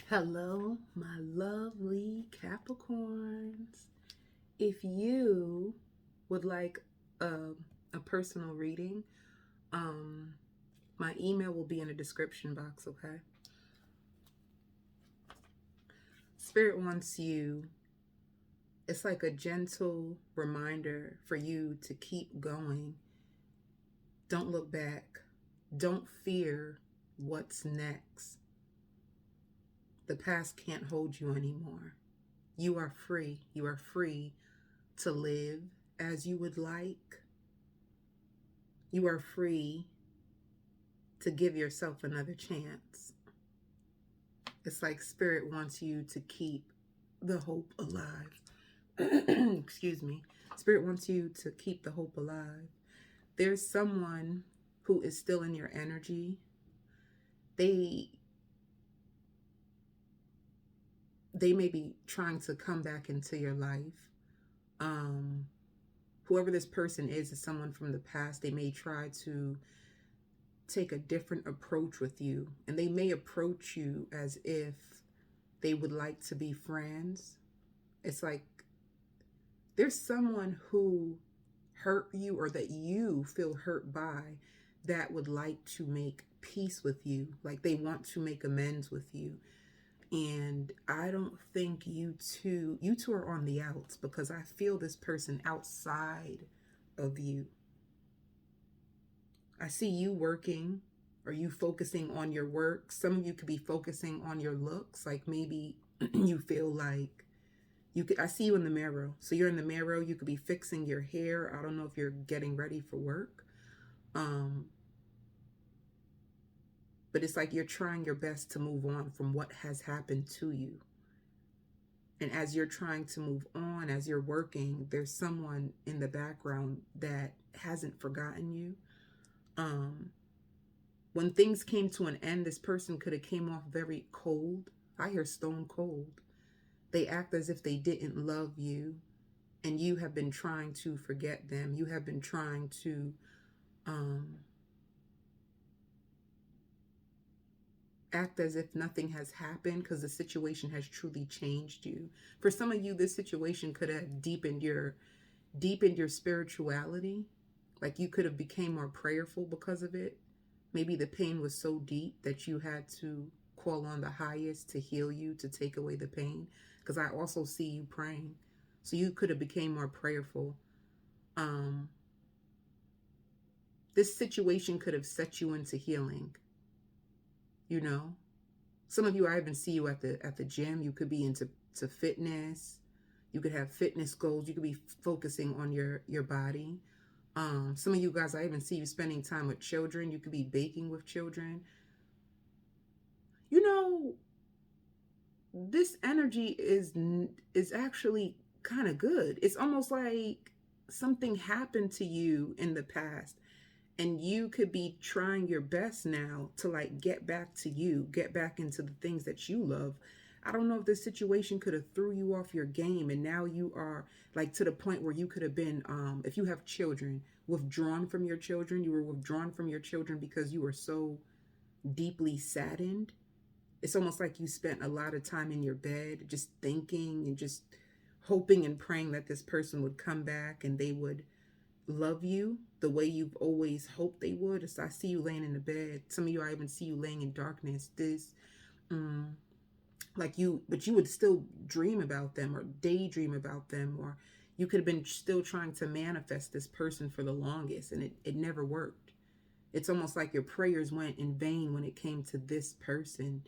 Hello, my lovely Capricorns. If you would like a personal reading, um, my email will be in the description box, okay? Spirit wants you, it's like a gentle reminder for you to keep going. Don't look back. Don't fear what's next. The past can't hold you anymore. You are free. You are free to live as you would like. You are free to give yourself another chance. It's like Spirit wants you to keep the hope alive. Excuse me. Spirit wants you to keep the hope alive. There's someone who is still in your energy. They may be trying to come back into your life. Um, Whoever this person is someone from the past. They may try to take a different approach with you, and they may approach you as if they would like to be friends. It's like there's someone who hurt you or that you feel hurt by that would like to make peace with you, like they want to make amends with you. And I don't think you two are on the outs, because I feel this person outside of you. I see you working, or you focusing on your work. Some of you could be focusing on your looks. Like maybe you feel like I see you in the mirror. So you're in the mirror, you could be fixing your hair. I don't know if you're getting ready for work. Um, but it's like you're trying your best to move on from what has happened to you. And as you're trying to move on, as you're working, there's someone in the background that hasn't forgotten you. Um, when things came to an end, this person could have came off very cold. I hear stone cold. They act as if they didn't love you, and you have been trying to forget them. You have been trying to act as if nothing has happened, because the situation has truly changed you. For some of you, this situation could have deepened your spirituality. Like you could have became more prayerful because of it. Maybe the pain was so deep that you had to call on the highest to heal you, to take away the pain. Because I also see you praying. So you could have became more prayerful. Um, this situation could have set you into healing. You know, some of you, I even see you at the gym. You could be into fitness. You could have fitness goals. You could be focusing on your body. Some of you guys, I even see you spending time with children. You could be baking with children. You know, this energy is actually kind of good. It's almost like something happened to you in the past, and you could be trying your best now to like get back to you, get back into the things that you love. I don't know if this situation could have threw you off your game, and now you are like to the point where you could have been, if you have children, withdrawn from your children. You were withdrawn from your children because you were so deeply saddened. It's almost like you spent a lot of time in your bed just thinking and just hoping and praying that this person would come back and they would love you the way you've always hoped they would. It's, I see you laying in the bed. Some of you, I even see you laying in darkness. Um, like you, but you would still dream about them or daydream about them, or you could have been still trying to manifest this person for the longest, and it never worked. It's almost like your prayers went in vain when it came to this person.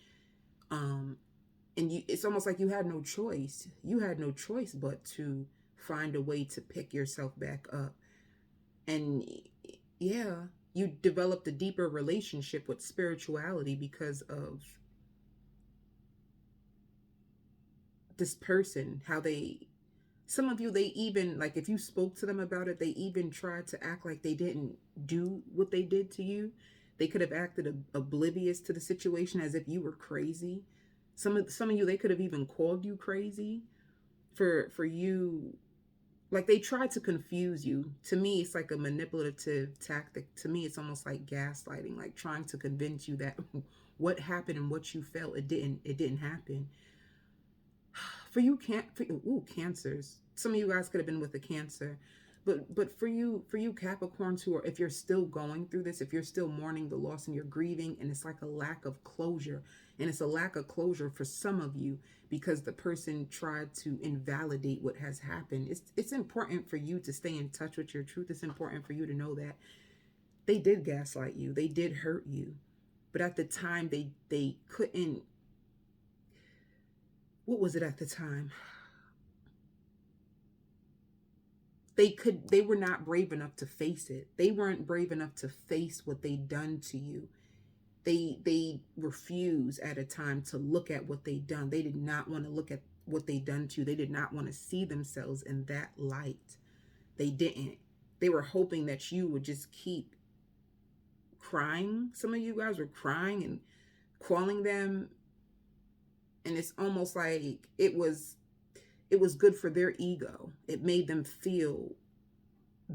Um, and it's almost like you had no choice. You had no choice but to find a way to pick yourself back up. And yeah, you developed a deeper relationship with spirituality because of this person. How they, some of you, they even, like if you spoke to them about it, they even tried to act like they didn't do what they did to you. They could have acted oblivious to the situation, as if you were crazy. Some of you, they could have even called you crazy for you. Like they tried to confuse you. To me, it's like a manipulative tactic. To me, it's almost like gaslighting, like trying to convince you that what happened and what you felt, it didn't happen. For you can't for ooh, cancers. Some of you guys could have been with a cancer. But for you Capricorns who are, if you're still going through this, if you're still mourning the loss and you're grieving, and it's like a lack of closure, and it's a lack of closure for some of you because the person tried to invalidate what has happened. It's important for you to stay in touch with your truth. It's important for you to know that they did gaslight you. They did hurt you. But at the time they couldn't, what was it at the time? They were not brave enough to face it. They weren't brave enough to face what they done to you. They refused at a time to look at what they done. They did not want to look at what they done to you. They did not want to see themselves in that light. They didn't. They were hoping that you would just keep crying. Some of you guys were crying and calling them, and it's almost like it was good for their ego. It made them feel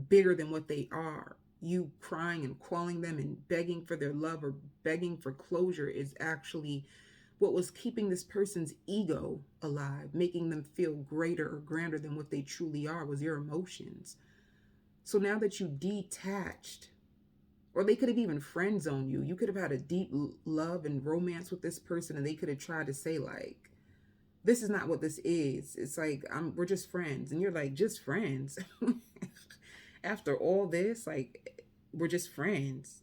bigger than what they are. You crying and calling them and begging for their love or begging for closure is actually what was keeping this person's ego alive, making them feel greater or grander than what they truly are, was your emotions. So now that you detached, or they could have even friend zoned you. You could have had a deep love and romance with this person, and they could have tried to say like, this is not what this is. It's like, we're just friends. And you're like, just friends? After all this, like, we're just friends.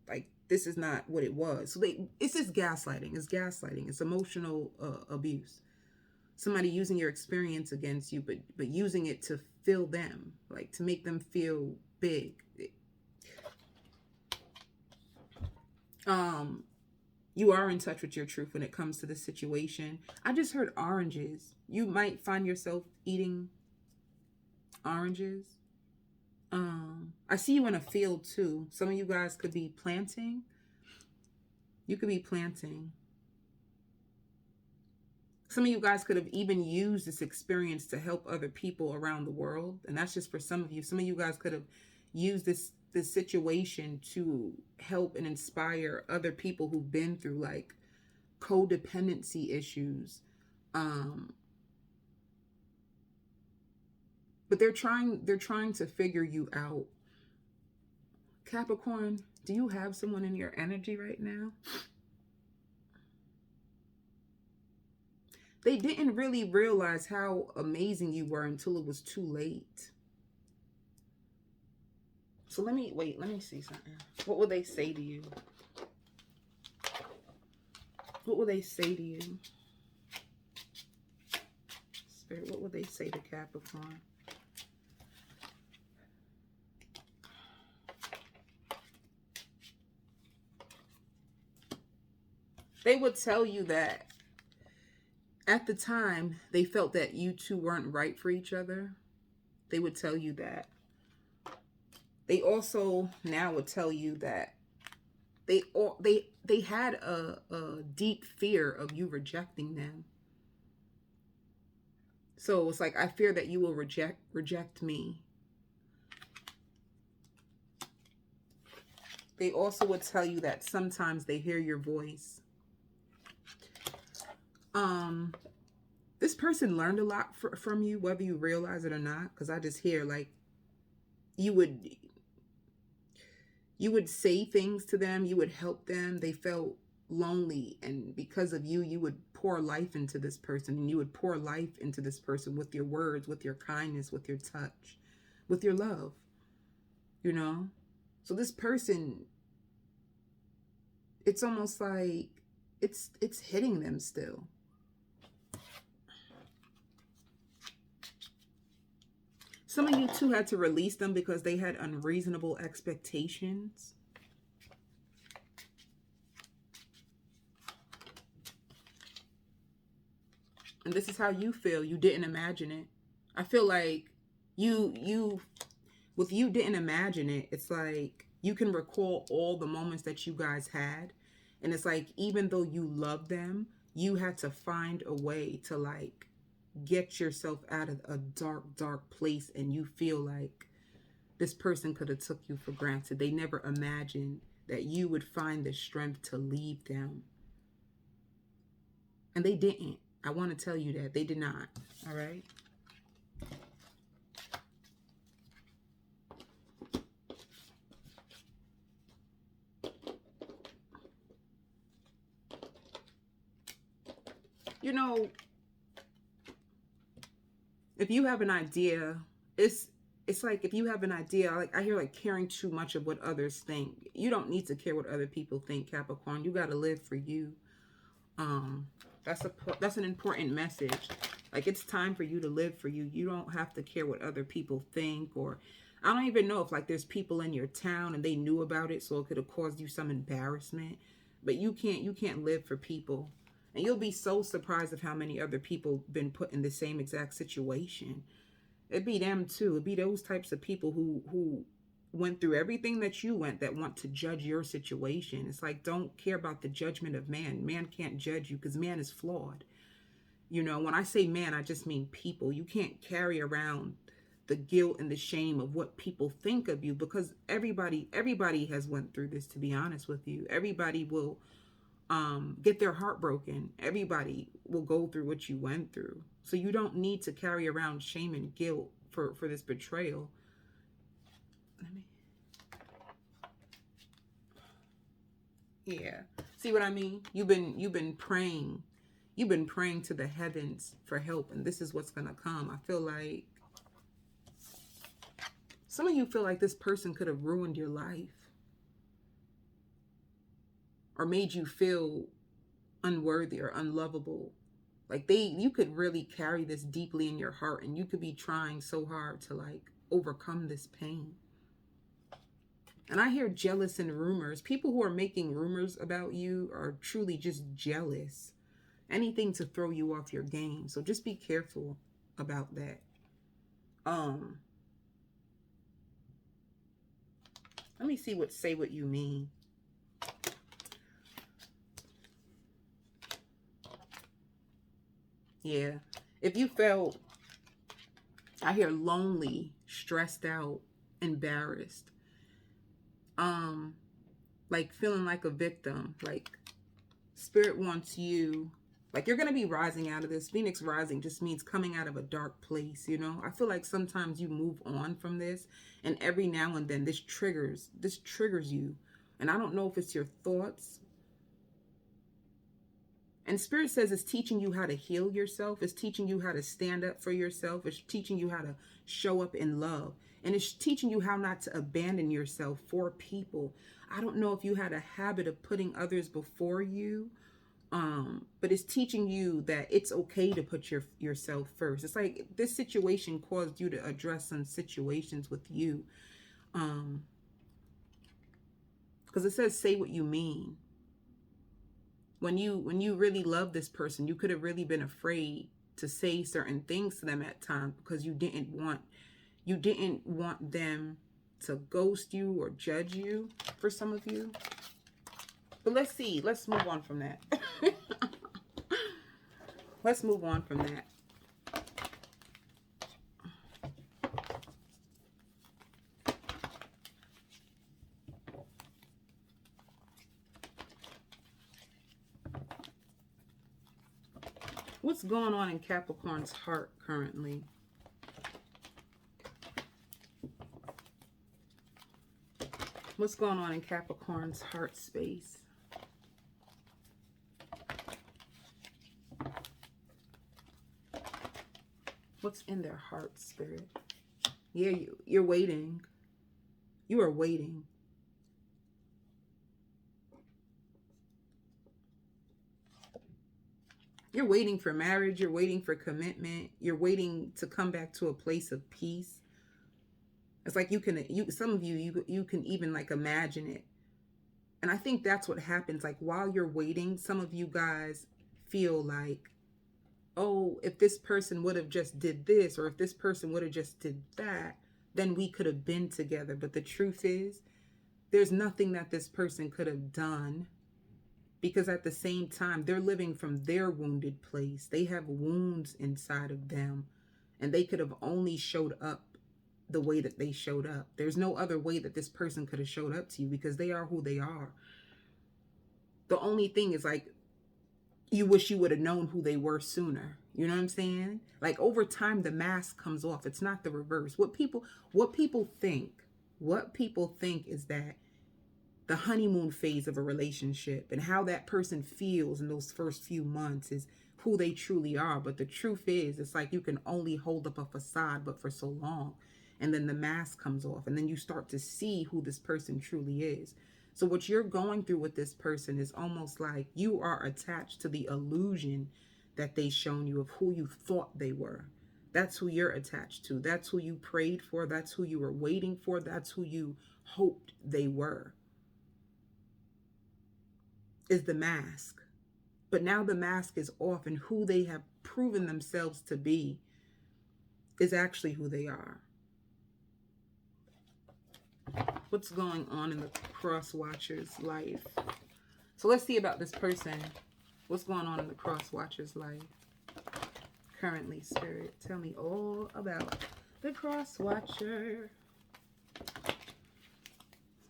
Like, this is not what it was. So it's just gaslighting. It's gaslighting. It's emotional abuse. Somebody using your experience against you, but using it to fill them, like to make them feel big. You are in touch with your truth when it comes to this situation. I just heard oranges. You might find yourself eating oranges. I see you in a field too. Some of you guys could be planting. You could be planting. Some of you guys could have even used this experience to help other people around the world. And that's just for some of you. Some of you guys could have used this situation to help and inspire other people who've been through like codependency issues. But they're trying to figure you out. Capricorn, do you have someone in your energy right now? They didn't really realize how amazing you were until it was too late. So let me see something. What will they say to you? What will they say to you? Spirit, what will they say to Capricorn? They would tell you that at the time they felt that you two weren't right for each other. They would tell you that. They also now would tell you that they had a deep fear of you rejecting them. So it's like, I fear that you will reject me. They also would tell you that sometimes they hear your voice. This person learned a lot from you, whether you realize it or not, because I just hear like you would say things to them, you would help them. They felt lonely, and because of you, you would pour life into this person, and you would pour life into this person with your words, with your kindness, with your touch, with your love, you know? So this person, it's almost like it's hitting them still. Some of you too had to release them because they had unreasonable expectations. And this is how you feel. You didn't imagine it. I feel like with you didn't imagine it, it's like you can recall all the moments that you guys had. And it's like, even though you love them, you had to find a way to like get yourself out of a dark place, and you feel like this person could have took you for granted. They never imagined that you would find the strength to leave them. And they didn't. I want to tell you that. They did not. All right? You know, if you have an idea, it's like if you have an idea, like I hear like caring too much of what others think. You don't need to care what other people think, Capricorn. You got to live for you. Um, that's an important message. Like it's time for you to live for you. You don't have to care what other people think, or I don't even know if like there's people in your town and they knew about it, so it could have caused you some embarrassment. But you can't live for people. And you'll be so surprised of how many other people been put in the same exact situation. It'd be them too. It'd be those types of people who went through everything that you went that want to judge your situation. It's like, don't care about the judgment of man. Man can't judge you because man is flawed. You know, when I say man, I just mean people. You can't carry around the guilt and the shame of what people think of you, because everybody has went through this, to be honest with you. Everybody will get their heart broken. Everybody will go through what you went through. So you don't need to carry around shame and guilt for this betrayal. Let me... Yeah. See what I mean? You've been praying. You've been praying to the heavens for help, and this is what's going to come. I feel like some of you feel like this person could have ruined your life or made you feel unworthy or unlovable. Like you could really carry this deeply in your heart, and you could be trying so hard to like overcome this pain. And I hear jealous and rumors. People who are making rumors about you are truly just jealous. Anything to throw you off your game. So just be careful about that. Let me see say what you mean. Yeah. If you felt, I hear lonely, stressed out, embarrassed. Like feeling like a victim. Like Spirit wants you, like you're going to be rising out of this. Phoenix rising just means coming out of a dark place, you know? I feel like sometimes you move on from this, and every now and then this triggers you. And I don't know if it's your thoughts. And Spirit says it's teaching you how to heal yourself. It's teaching you how to stand up for yourself. It's teaching you how to show up in love. And it's teaching you how not to abandon yourself for people. I don't know if you had a habit of putting others before you, but it's teaching you that it's okay to put yourself first. It's like this situation caused you to address some situations with you. Because it says, say what you mean. When you really love this person, you could have really been afraid to say certain things to them at times because you didn't want them to ghost you or judge you, for some of you. But let's see. Let's move on from that. Let's move on from that. What's going on in Capricorn's heart currently? What's going on in Capricorn's heart space? What's in their heart, Spirit? Yeah, you're waiting. You are waiting. You're waiting for marriage. You're waiting for commitment. You're waiting to come back to a place of peace. It's like some of you can even like imagine it. And I think that's what happens. Like while you're waiting, some of you guys feel like, oh, if this person would have just did this, or if this person would have just did that, then we could have been together. But the truth is, there's nothing that this person could have done, because at the same time, they're living from their wounded place. They have wounds inside of them, and they could have only showed up the way that they showed up. There's no other way that this person could have showed up to you, because they are who they are. The only thing is like, you wish you would have known who they were sooner. You know what I'm saying? Like over time, the mask comes off. It's not the reverse. What people think is that the honeymoon phase of a relationship and how that person feels in those first few months is who they truly are. But the truth is, it's like you can only hold up a facade but for so long, and then the mask comes off, and then you start to see who this person truly is. So what you're going through with this person is almost like you are attached to the illusion that they shown you of who you thought they were. That's who you're attached to. That's who you prayed for. That's who you were waiting for. That's who you hoped they were. Is the mask. But now the mask is off, and who they have proven themselves to be is actually who they are. What's going on in the cross watcher's life? So let's see about this person. What's going on in the cross watcher's life currently, Spirit? Tell me all about the cross watcher.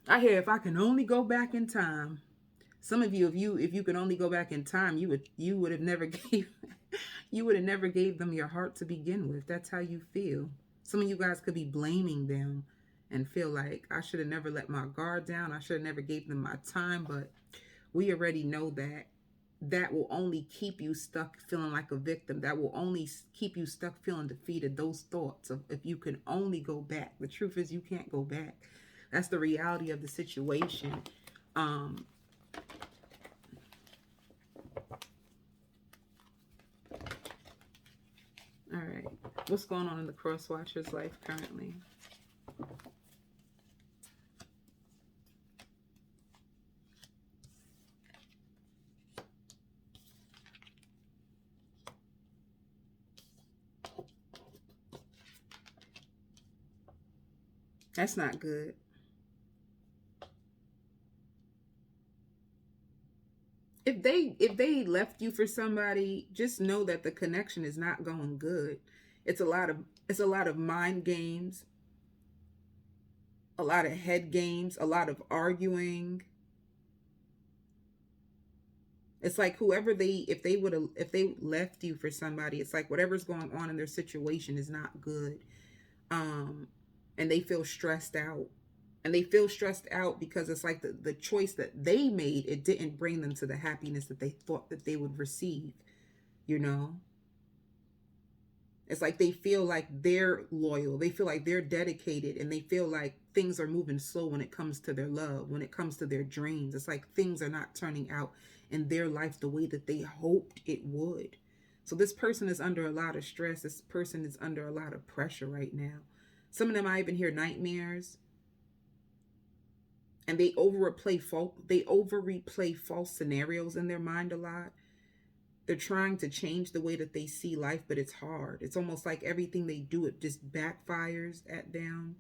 I hear if I can only go back in time. Some of you, if you could only go back in time, you would have never gave them your heart to begin with. That's how you feel. Some of you guys could be blaming them and feel like I should have never let my guard down. I should have never gave them my time. But we already know that that will only keep you stuck feeling like a victim. That will only keep you stuck feeling defeated. Those thoughts of if you can only go back. The truth is you can't go back. That's the reality of the situation. All right. What's going on in the cross watcher's life currently? That's not good. If they left you for somebody, just know that the connection is not going good. It's a lot of mind games, a lot of head games, a lot of arguing. It's like if they left you for somebody, it's like whatever's going on in their situation is not good. And they feel stressed out. And they feel stressed out because it's like the choice that they made, it didn't bring them to the happiness that they thought that they would receive, you know? It's like they feel like they're loyal. They feel like they're dedicated, and they feel like things are moving slow when it comes to their love, when it comes to their dreams. It's like things are not turning out in their life the way that they hoped it would. So this person is under a lot of stress. This person is under a lot of pressure right now. Some of them I even hear nightmares. And they over replay false scenarios in their mind a lot. They're trying to change the way that they see life, but it's hard. It's almost like everything they do, it just backfires at them.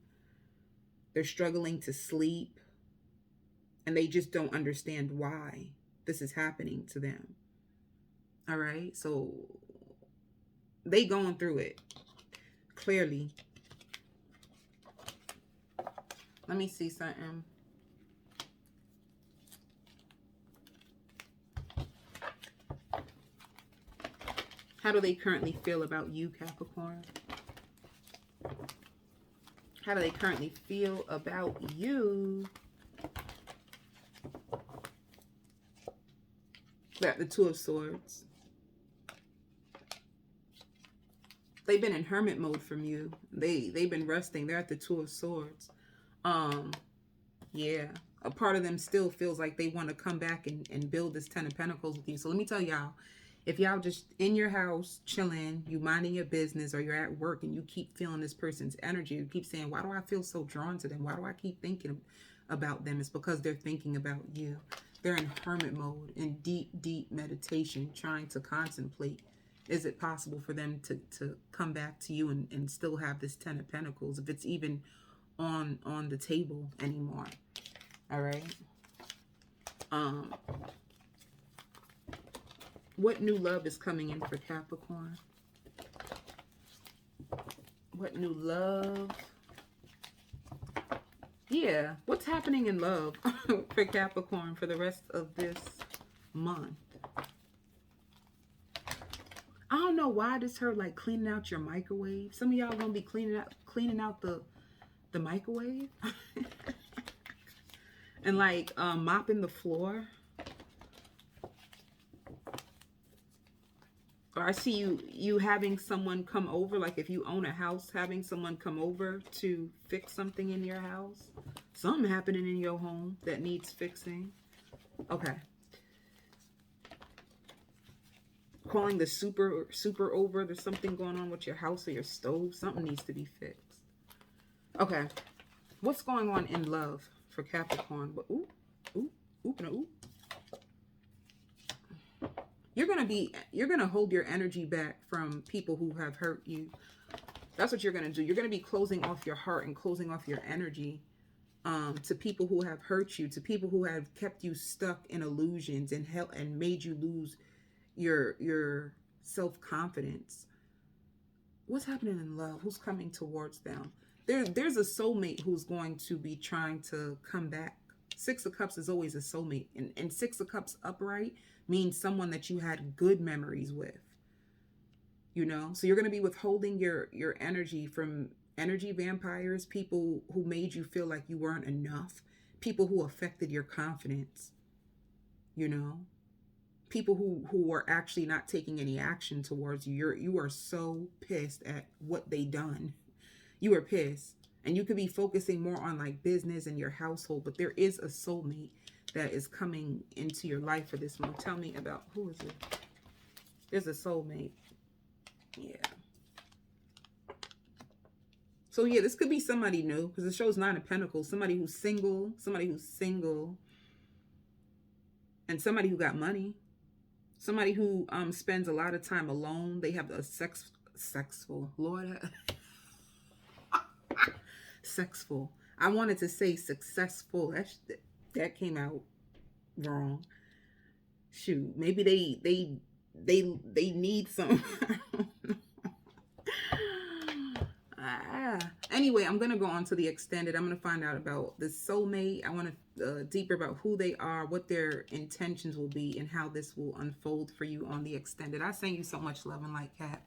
They're struggling to sleep, and they just don't understand why this is happening to them. All right, so they going through it, clearly. Let me see something. How do they currently feel about you, Capricorn? How do they currently feel about you? Got the Two of Swords. They've been in hermit mode from you. They've been resting. They're at the Two of Swords. Yeah. A part of them still feels like they want to come back and build this Ten of Pentacles with you. So let me tell y'all. If y'all just in your house, chilling, you minding your business, or you're at work and you keep feeling this person's energy, you keep saying, why do I feel so drawn to them? Why do I keep thinking about them? It's because they're thinking about you. They're in hermit mode, in deep, deep meditation, trying to contemplate. Is it possible for them to come back to you and still have this Ten of Pentacles, if it's even on the table anymore? All right. What new love is coming in for Capricorn? What new love? Yeah, what's happening in love for Capricorn for the rest of this month? don't know why this her like cleaning out your microwave. Some of y'all gonna be cleaning out the microwave and like mopping the floor. Or I see you having someone come over, like if you own a house, having someone come over to fix something in your house. Something happening in your home that needs fixing. Okay. Calling the super over. There's something going on with your house or your stove. Something needs to be fixed. Okay. What's going on in love for Capricorn? But ooh, ooh, ooh, no, ooh. You're gonna hold your energy back from people who have hurt you. That's what you're gonna do. You're gonna be closing off your heart and closing off your energy to people who have hurt you, to people who have kept you stuck in illusions and made you lose your self-confidence. What's happening in love? Who's coming towards them? There's a soulmate who's going to be trying to come back. Six of Cups is always a soulmate, and Six of Cups upright means someone that you had good memories with, you know. So you're going to be withholding your energy from energy vampires, people who made you feel like you weren't enough, people who affected your confidence, you know, people who are actually not taking any action towards you. You are so pissed at what they done. You are pissed. And you could be focusing more on like business and your household, but there is a soulmate that is coming into your life for this month. Tell me about, who is it? There's a soulmate. Yeah. So yeah, this could be somebody new, because it shows Nine of Pentacles. Somebody who's single, and somebody who got money. Somebody who spends a lot of time alone. They have a sexful. Lord, sexful. I wanted to say successful. That came out wrong. Shoot, maybe they need some. Anyway, I'm gonna go on to the extended. I'm gonna find out about the soulmate. I want to deeper about who they are, what their intentions will be, and how this will unfold for you on the extended. I send you so much love and light, Cat.